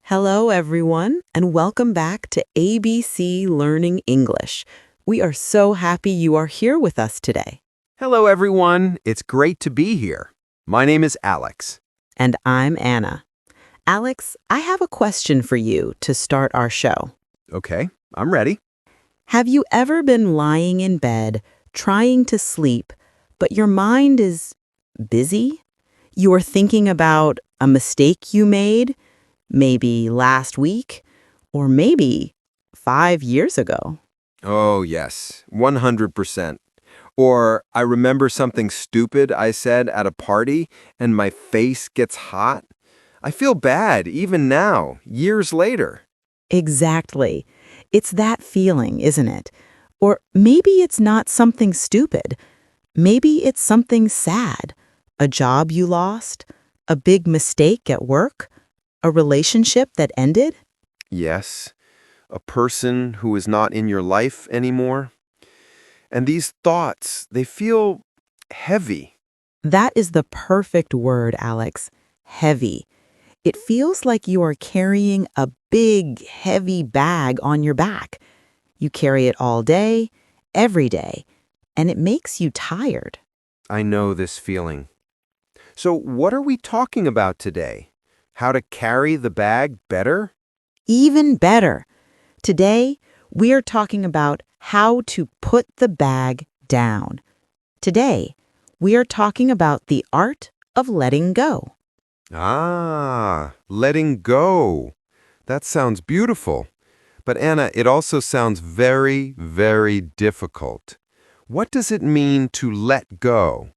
Hello, everyone, and welcome back to ABC Learning English. We are so happy you are here with us today. Hello, everyone. It's great to be here. My name is Alex. And I'm Anna. Alex, I have a question for you to start our show. Okay, I'm ready. Have you ever been lying in bed, trying to sleep, but your mind is busy? You are thinking about a mistake you made, maybe last week, or maybe 5 years ago. Oh, yes, 100%. Or I remember something stupid I said at a party and my face gets hot. I feel bad even now, years later. Exactly. It's that feeling, isn't it? Or maybe it's not something stupid. Maybe it's something sad. A job you lost, a big mistake at work, a relationship that ended. Yes, a person who is not in your life anymore. And these thoughts, they feel heavy. That is the perfect word, Alex. Heavy. It feels like you are carrying a big, heavy bag on your back. You carry it all day, every day, and it makes you tired. I know this feeling. So what are we talking about today? How to carry the bag better? Even better. Today, we are talking about how to put the bag down. Today, we are talking about the art of letting go. Ah, letting go. That sounds beautiful. But Anna, it also sounds very, very difficult. What does it mean to let go?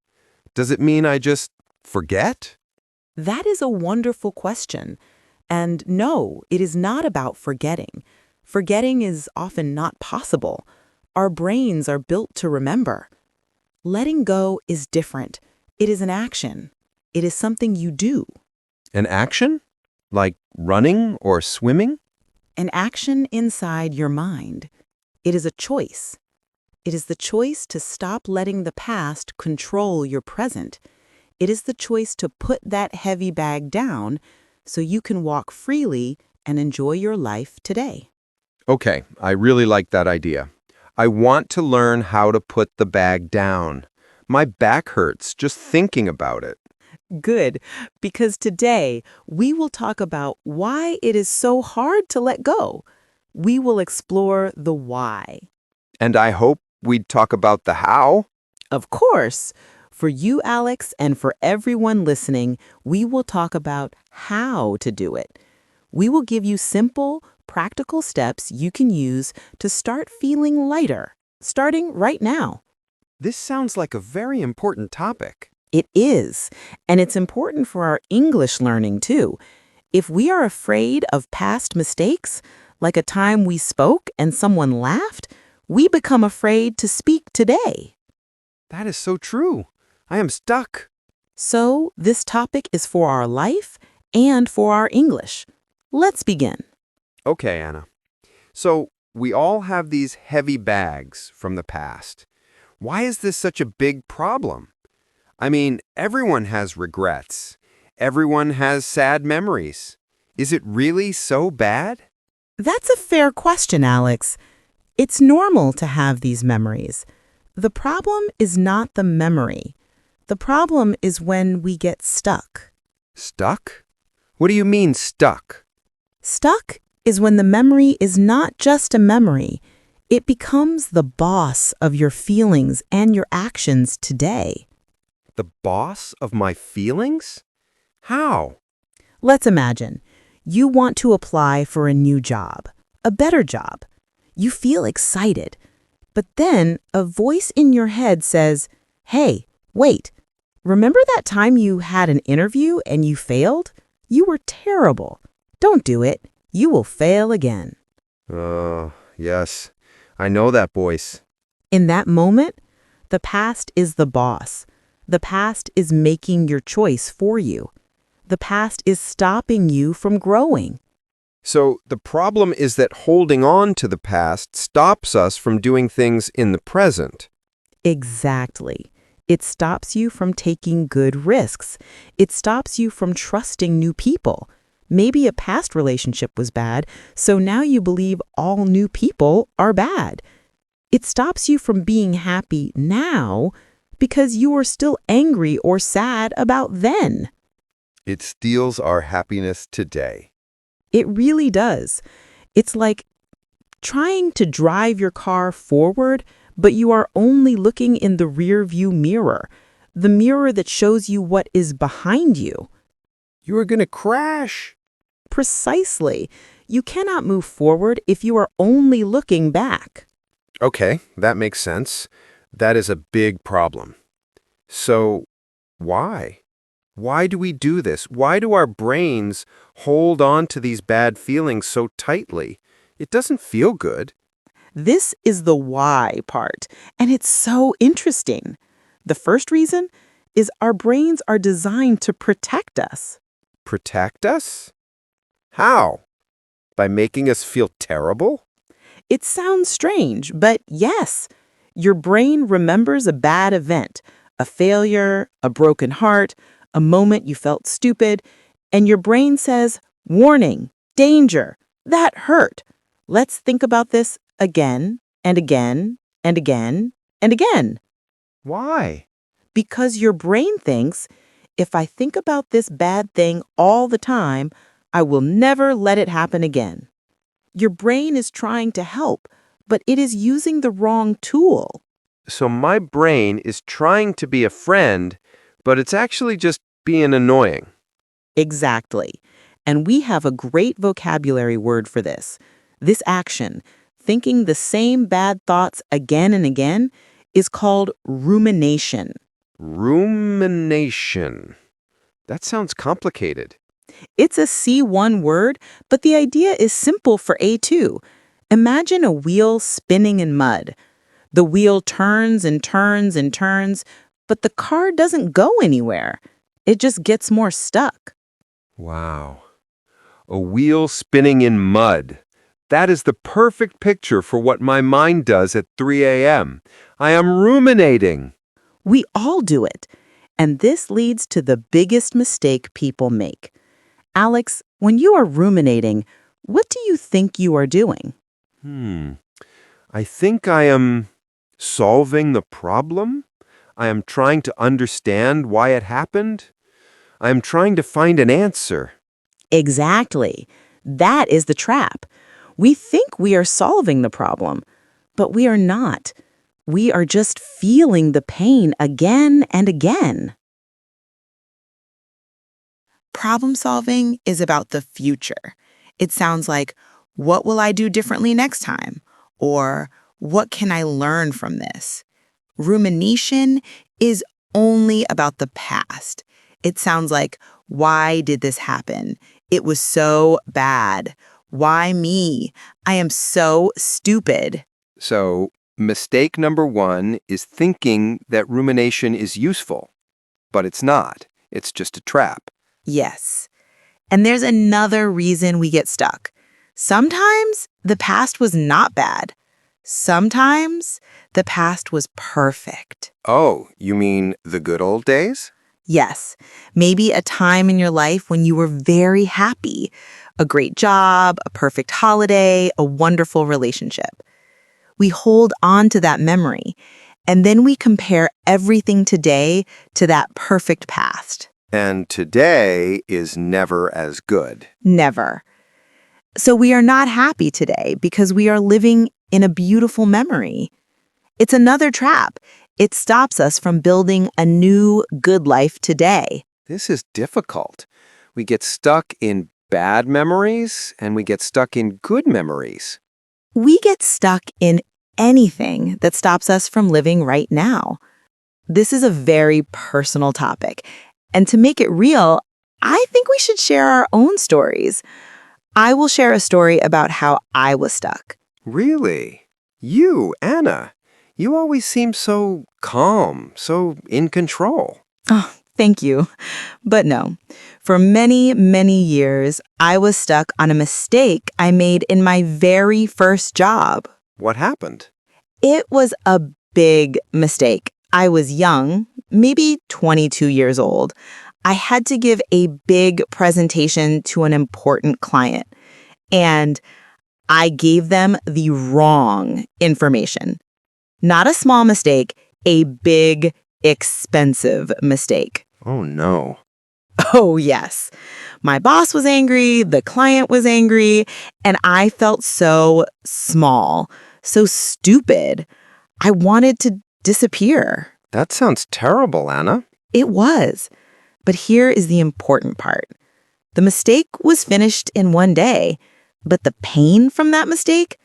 Does it mean I just forget? That is a wonderful question. And no, it is not about forgetting. Forgetting is often not possible. Our brains are built to remember. Letting go is different. It is an action. It is something you do. An action? Like running or swimming? An action inside your mind. It is a choice. It is the choice to stop letting the past control your present. It is the choice to put that heavy bag down so you can walk freely and enjoy your life today. Okay, I really like that idea. I want to learn how to put the bag down. My back hurts just thinking about it. Good, because today we will talk about why it is so hard to let go. We will explore the why. And I hope we'd talk about the how. Of course, for you, Alex, and for everyone listening, we will talk about how to do it. We will give you simple, practical steps you can use to start feeling lighter, starting right now. This sounds like a very important topic. It is, and it's important for our English learning, too. If we are afraid of past mistakes, like a time we spoke and someone laughed, we become afraid to speak today. That is so true. I am stuck. So, this topic is for our life and for our English. Let's begin. Okay, Anna. So, we all have these heavy bags from the past. Why is this such a big problem? I mean, everyone has regrets. Everyone has sad memories. Is it really so bad? That's a fair question, Alex. It's normal to have these memories. The problem is not the memory. The problem is when we get stuck. Stuck? What do you mean, stuck? Stuck is when the memory is not just a memory. It becomes the boss of your feelings and your actions today. The boss of my feelings? How? Let's imagine you want to apply for a new job, a better job. You feel excited, but then a voice in your head says, "Hey, wait, remember that time you had an interview and you failed? You were terrible. Don't do it. You will fail again." Oh, yes. I know that voice. In that moment, the past is the boss. The past is making your choice for you. The past is stopping you from growing. So the problem is that holding on to the past stops us from doing things in the present. Exactly. It stops you from taking good risks. It stops you from trusting new people. Maybe a past relationship was bad, so now you believe all new people are bad. It stops you from being happy now because you are still angry or sad about then. It steals our happiness today. It really does. It's like trying to drive your car forward, but you are only looking in the rear view mirror, the mirror that shows you what is behind you. You are going to crash. Precisely. You cannot move forward if you are only looking back. Okay, that makes sense. That is a big problem. So, why? Why do we do this? Why do our brains hold on to these bad feelings so tightly? It doesn't feel good. This is the why part, and it's so interesting. The first reason is our brains are designed to protect us. Protect us? How? By making us feel terrible? It sounds strange, but yes, your brain remembers a bad event, a failure, a broken heart, a moment you felt stupid, and your brain says, warning, danger, that hurt. Let's think about this again and again and again and again. Why? Because your brain thinks, if I think about this bad thing all the time, I will never let it happen again. Your brain is trying to help, but it is using the wrong tool. So my brain is trying to be a friend, but it's actually just being annoying. Exactly. And we have a great vocabulary word for this. This action, thinking the same bad thoughts again and again, is called rumination. Rumination. That sounds complicated. It's a C1 word, but the idea is simple for A2. Imagine a wheel spinning in mud. The wheel turns and turns and turns, but the car doesn't go anywhere. It just gets more stuck. Wow. A wheel spinning in mud. That is the perfect picture for what my mind does at 3 a.m. I am ruminating. We all do it. And this leads to the biggest mistake people make. Alex, when you are ruminating, what do you think you are doing? I think I am solving the problem. I am trying to understand why it happened. I am trying to find an answer. Exactly. That is the trap. We think we are solving the problem, but we are not. We are just feeling the pain again and again. Problem solving is about the future. It sounds like, what will I do differently next time? Or, what can I learn from this? Rumination is only about the past. It sounds like, why did this happen? It was so bad. Why me? I am so stupid. So, mistake number one is thinking that rumination is useful. But it's not. It's just a trap. Yes. And there's another reason we get stuck. Sometimes the past was not bad. Sometimes the past was perfect. Oh, you mean the good old days? Yes, maybe a time in your life when you were very happy. A great job, a perfect holiday, a wonderful relationship. We hold on to that memory, and then we compare everything today to that perfect past. And today is never as good. Never. So we are not happy today because we are living in a beautiful memory. It's another trap. It stops us from building a new, good life today. This is difficult. We get stuck in bad memories and we get stuck in good memories. We get stuck in anything that stops us from living right now. This is a very personal topic. And to make it real, I think we should share our own stories. I will share a story about how I was stuck. Really? You, Anna, you always seem so calm, so in control. Oh, thank you. But no, for many, many years, I was stuck on a mistake I made in my very first job. What happened? It was a big mistake. I was young, maybe 22 years old. I had to give a big presentation to an important client, and I gave them the wrong information. Not a small mistake, a big, expensive mistake. Oh, no. Oh, yes. My boss was angry, the client was angry, and I felt so small, so stupid. I wanted to disappear. That sounds terrible, Anna. It was. But here is the important part. The mistake was finished in one day, but the pain from that mistake,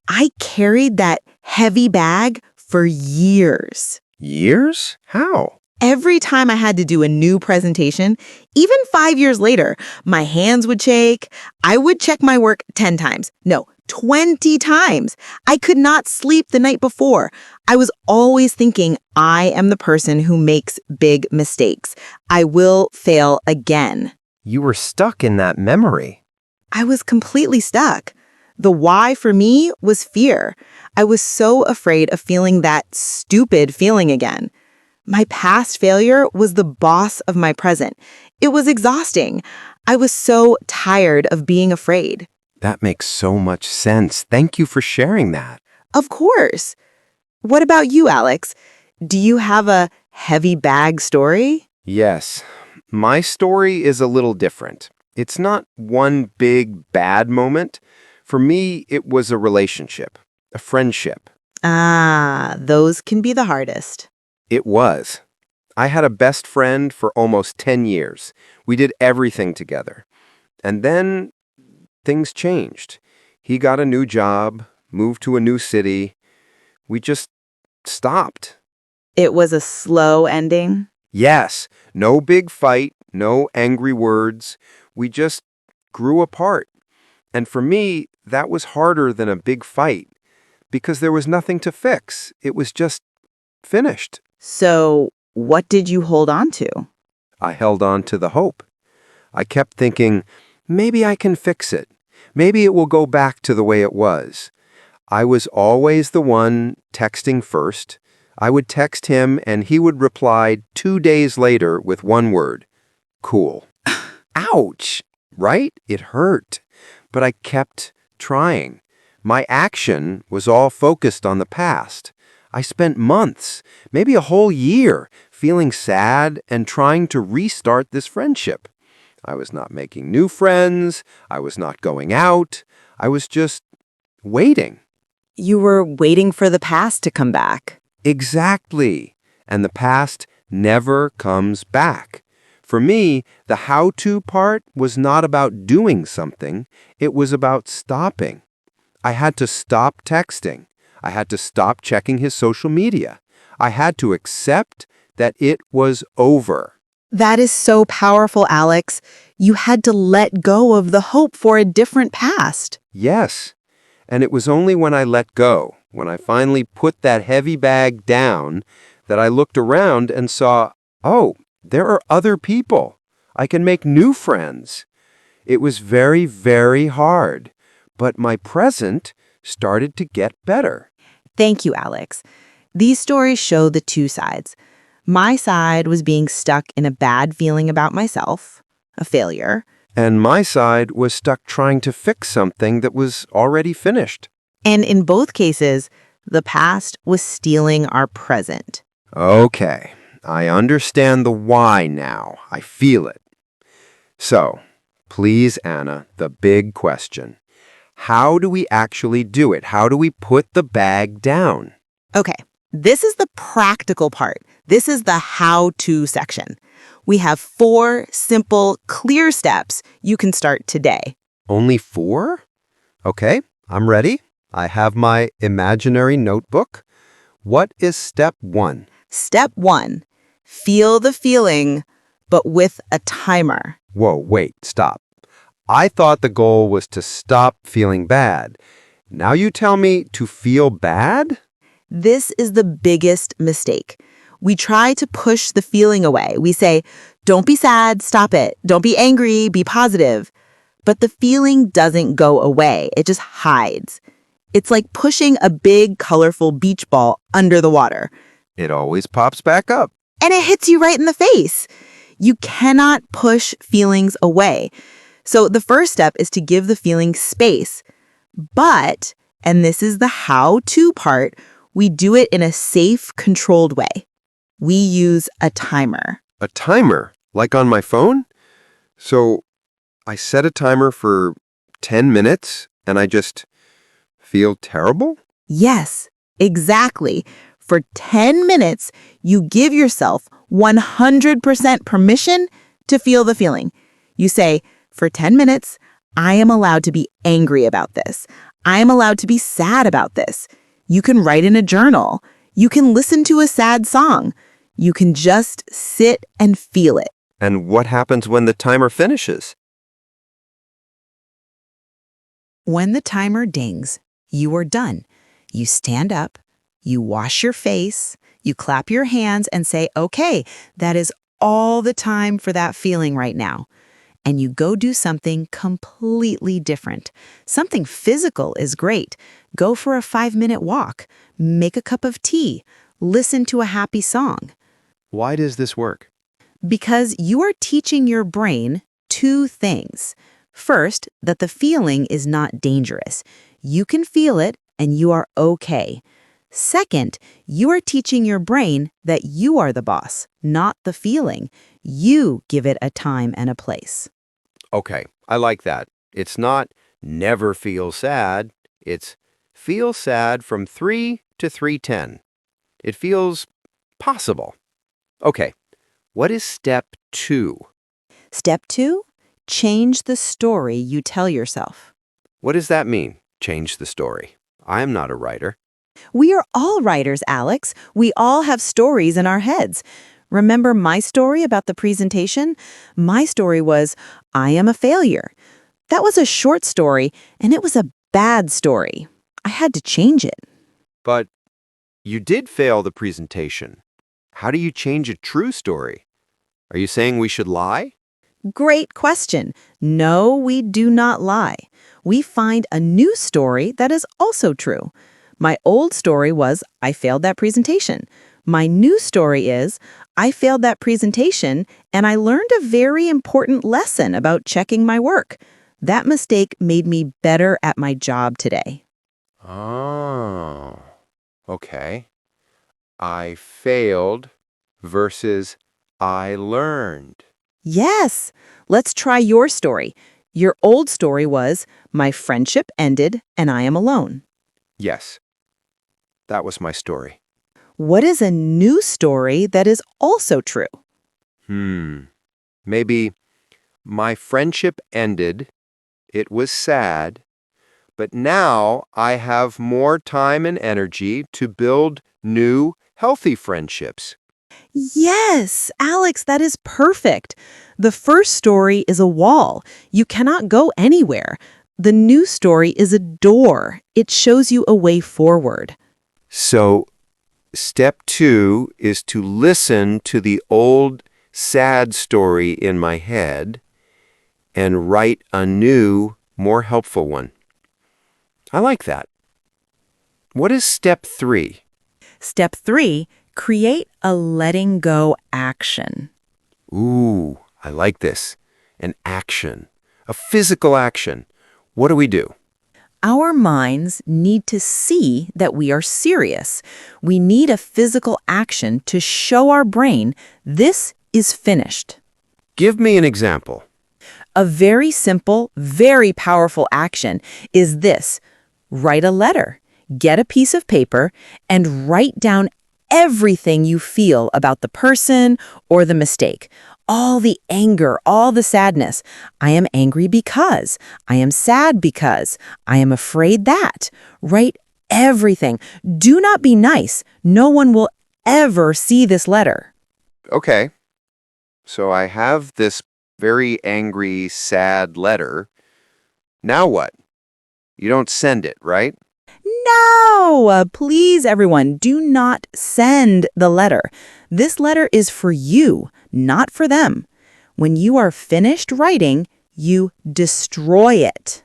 I carried that heavy bag for years. Years? How? Every time I had to do a new presentation, even 5 years later, my hands would shake. I would check my work 10 times. No, 20 times. I could not sleep the night before. I was always thinking, I am the person who makes big mistakes. I will fail again. You were stuck in that memory. I was completely stuck. The why for me was fear. I was so afraid of feeling that stupid feeling again. My past failure was the boss of my present. It was exhausting. I was so tired of being afraid. That makes so much sense. Thank you for sharing that. Of course. What about you, Alex? Do you have a heavy bag story? Yes. My story is a little different. It's not one big bad moment. For me, it was a relationship, a friendship. Ah, those can be the hardest. It was. I had a best friend for almost 10 years. We did everything together. And then things changed. He got a new job, moved to a new city. We just stopped. It was a slow ending? Yes, no big fight, no angry words. We just grew apart. And for me, that was harder than a big fight because there was nothing to fix. It was just finished. So, what did you hold on to? I held on to the hope. I kept thinking, maybe I can fix it. Maybe it will go back to the way it was. I was always the one texting first. I would text him and he would reply 2 days later with one word, cool. Ouch, right? It hurt. But I kept trying. My action was all focused on the past. I spent months, maybe a whole year, feeling sad and trying to restart this friendship. I was not making new friends. I was not going out. I was just waiting. You were waiting for the past to come back. Exactly. And the past never comes back. For me, the how-to part was not about doing something. It was about stopping. I had to stop texting. I had to stop checking his social media. I had to accept that it was over. That is so powerful, Alex. You had to let go of the hope for a different past. Yes. And it was only when I let go, when I finally put that heavy bag down, that I looked around and saw, oh, there are other people. I can make new friends. It was very, very hard. But my present started to get better. Thank you, Alex. These stories show the two sides. My side was being stuck in a bad feeling about myself, a failure. And my side was stuck trying to fix something that was already finished. And in both cases, the past was stealing our present. Okay, I understand the why now. I feel it. So, please, Anna, the big question. How do we actually do it? How do we put the bag down? Okay, this is the practical part. This is the how-to section. We have 4 simple, clear steps you can start today. Only 4? Okay, I'm ready. I have my imaginary notebook. What is step 1? Step 1, feel the feeling, but with a timer. Whoa, wait, stop. I thought the goal was to stop feeling bad. Now you tell me to feel bad? This is the biggest mistake. We try to push the feeling away. We say, don't be sad, stop it. Don't be angry, be positive. But the feeling doesn't go away. It just hides. It's like pushing a big, colorful beach ball under the water. It always pops back up. And it hits you right in the face. You cannot push feelings away. So the first step is to give the feeling space. But, and this is the how-to part, we do it in a safe, controlled way. We use a timer. A timer? Like on my phone? So I set a timer for 10 minutes and I just feel terrible? Yes, exactly. For 10 minutes, you give yourself 100% permission to feel the feeling. You say, for 10 minutes, I am allowed to be angry about this. I am allowed to be sad about this. You can write in a journal. You can listen to a sad song. You can just sit and feel it. And what happens when the timer finishes? When the timer dings, you are done. You stand up, you wash your face, you clap your hands and say, okay, that is all the time for that feeling right now. And you go do something completely different. Something physical is great. Go for a 5-minute walk, make a cup of tea, listen to a happy song. Why does this work? Because you are teaching your brain two things. First, that the feeling is not dangerous. You can feel it and you are okay. Second, you are teaching your brain that you are the boss, not the feeling. You give it a time and a place. Okay, I like that. It's not never feel sad. It's feel sad from 3 to 3:10. It feels possible. Okay, what is step 2? Step 2, change the story you tell yourself. What does that mean, change the story? I am not a writer. We are all writers, Alex. We all have stories in our heads. Remember my story about the presentation? My story was, I am a failure. That was a short story, and it was a bad story. I had to change it. But you did fail the presentation. How do you change a true story? Are you saying we should lie? Great question. No, we do not lie. We find a new story that is also true. My old story was, I failed that presentation. My new story is, I failed that presentation and I learned a very important lesson about checking my work. That mistake made me better at my job today. Oh, okay. I failed versus I learned. Yes, let's try your story. Your old story was, my friendship ended and I am alone. Yes, that was my story. What is a new story that is also true? Maybe my friendship ended, it was sad, but now I have more time and energy to build new, healthy friendships. Yes, Alex, that is perfect. The first story is a wall. You cannot go anywhere. The new story is a door. It shows you a way forward. So, step 2 is to listen to the old, sad story in my head and write a new, more helpful one. I like that. What is step 3? Step 3, create a letting go action. Ooh, I like this. An action. A physical action. What do we do? Our minds need to see that we are serious. We need a physical action to show our brain this is finished. Give me an example. A very simple, very powerful action is this. Write a letter, get a piece of paper, and write down everything you feel about the person or the mistake. All the anger, all the sadness. I am angry because. I am sad because. I am afraid that. Write everything. Do not be nice. No one will ever see this letter. Okay. So I have this very angry, sad letter. Now what? You don't send it, right? No! Please, everyone, do not send the letter. This letter is for you, not for them. When you are finished writing, you destroy it.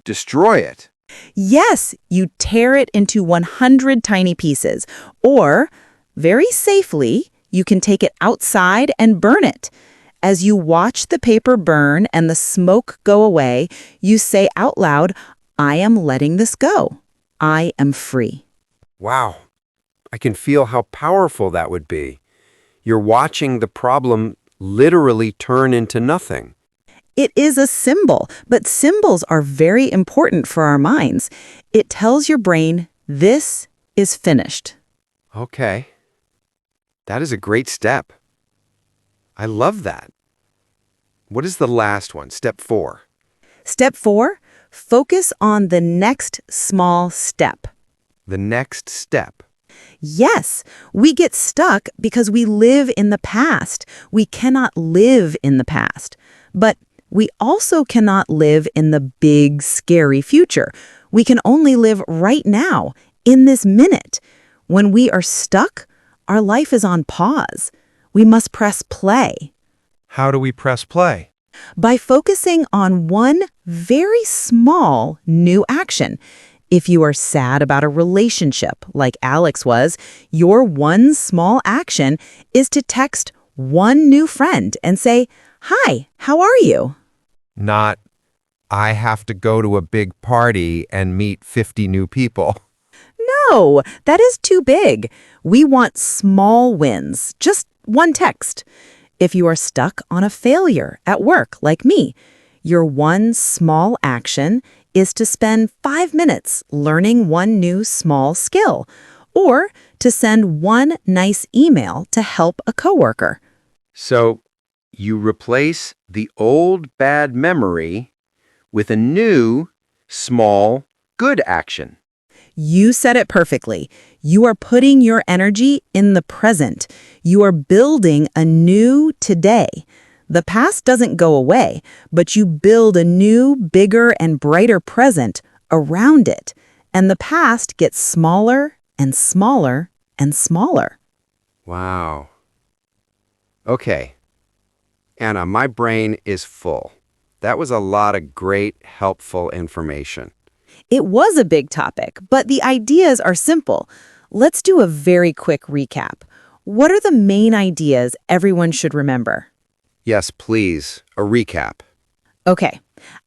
Destroy it. Yes, you tear it into 100 tiny pieces. Or, very safely, you can take it outside and burn it. As you watch the paper burn and the smoke go away, you say out loud, I am letting this go. I am free. Wow, I can feel how powerful that would be. You're watching the problem literally turn into nothing. It is a symbol, but symbols are very important for our minds. It tells your brain, this is finished. Okay. That is a great step. I love that. What is the last one? Step 4. Step 4, focus on the next small step. The next step. Yes, we get stuck because we live in the past. We cannot live in the past. But we also cannot live in the big, scary future. We can only live right now, in this minute. When we are stuck, our life is on pause. We must press play. How do we press play? By focusing on one very small new action. If you are sad about a relationship, like Alex was, your one small action is to text one new friend and say, "Hi, how are you?" Not, I have to go to a big party and meet 50 new people. No, that is too big. We want small wins, just one text. If you are stuck on a failure at work, like me, your one small action is to spend 5 minutes learning one new small skill, or to send one nice email to help a coworker. So, you replace the old bad memory with a new, small, good action. You said it perfectly. You are putting your energy in the present. You are building a new today. The past doesn't go away, but you build a new, bigger, and brighter present around it. And the past gets smaller and smaller and smaller. Wow. Okay. Anna, my brain is full. That was a lot of great, helpful information. It was a big topic, but the ideas are simple. Let's do a very quick recap. What are the main ideas everyone should remember? Yes, please. A recap. Okay,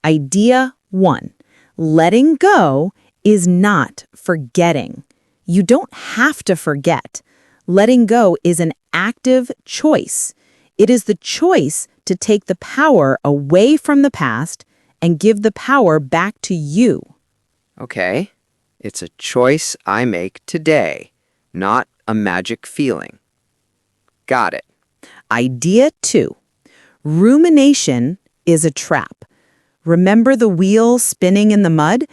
idea 1. Letting go is not forgetting. You don't have to forget. Letting go is an active choice. It is the choice to take the power away from the past and give the power back to you. Okay, it's a choice I make today, not a magic feeling. Got it. Idea 2. Rumination is a trap. Remember the wheel spinning in the mud?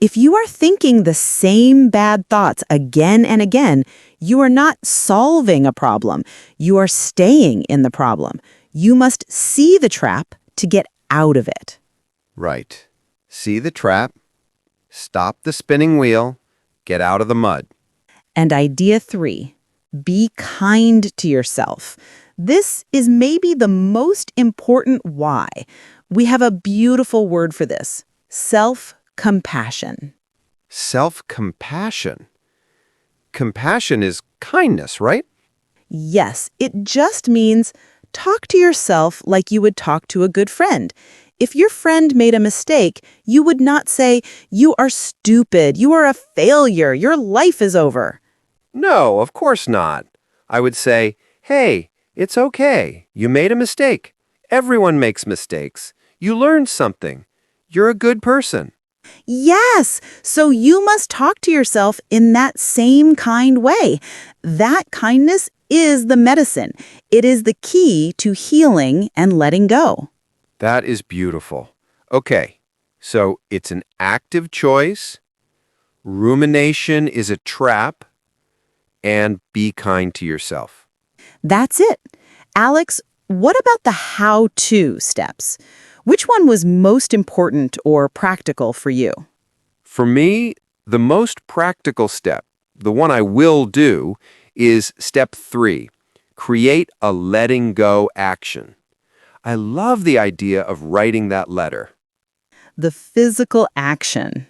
If you are thinking the same bad thoughts again and again, you are not solving a problem. You are staying in the problem. You must see the trap to get out of it. Right. See the trap, stop the spinning wheel, get out of the mud. And idea 3, be kind to yourself. This is maybe the most important why. We have a beautiful word for this, self-compassion. Self-compassion. Compassion is kindness, right? Yes, it just means talk to yourself like you would talk to a good friend. If your friend made a mistake, you would not say, "You are stupid, you are a failure, your life is over." No, of course not. I would say, hey, it's okay. You made a mistake. Everyone makes mistakes. You learned something. You're a good person. Yes, so you must talk to yourself in that same kind way. That kindness is the medicine. It is the key to healing and letting go. That is beautiful. Okay, so it's an active choice. Rumination is a trap. And be kind to yourself. That's it. Alex, what about the how-to steps? Which one was most important or practical for you? For me, the most practical step, the one I will do, is step 3, create a letting go action. I love the idea of writing that letter. The physical action.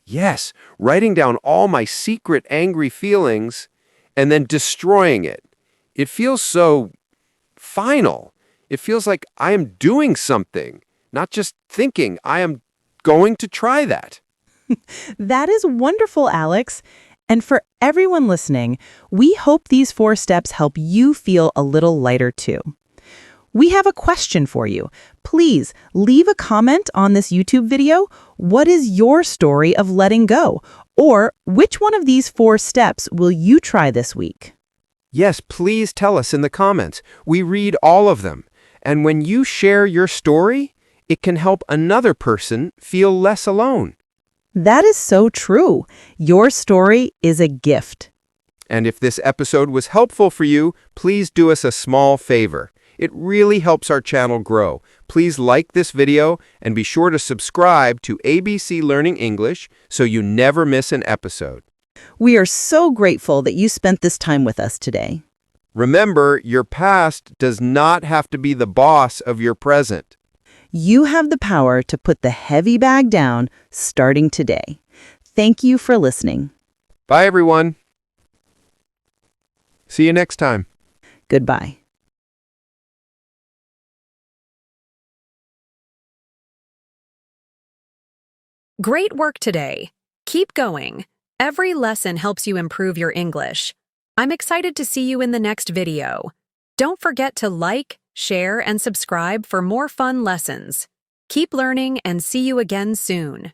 Yes, writing down all my secret angry feelings and then destroying it. It feels so final. It feels like I am doing something, not just thinking. I am going to try that. That is wonderful, Alex. And for everyone listening, we hope these 4 steps help you feel a little lighter too. We have a question for you. Please leave a comment on this YouTube video. What is your story of letting go? Or which one of these 4 steps will you try this week? Yes, please tell us in the comments. We read all of them. And when you share your story, it can help another person feel less alone. That is so true. Your story is a gift. And if this episode was helpful for you, please do us a small favor. It really helps our channel grow. Please like this video and be sure to subscribe to ABC Learning English so you never miss an episode. We are so grateful that you spent this time with us today. Remember, your past does not have to be the boss of your present. You have the power to put the heavy bag down starting today. Thank you for listening. Bye, everyone. See you next time. Goodbye. Great work today. Keep going. Every lesson helps you improve your English. I'm excited to see you in the next video. Don't forget to like, share, and subscribe for more fun lessons. Keep learning and see you again soon.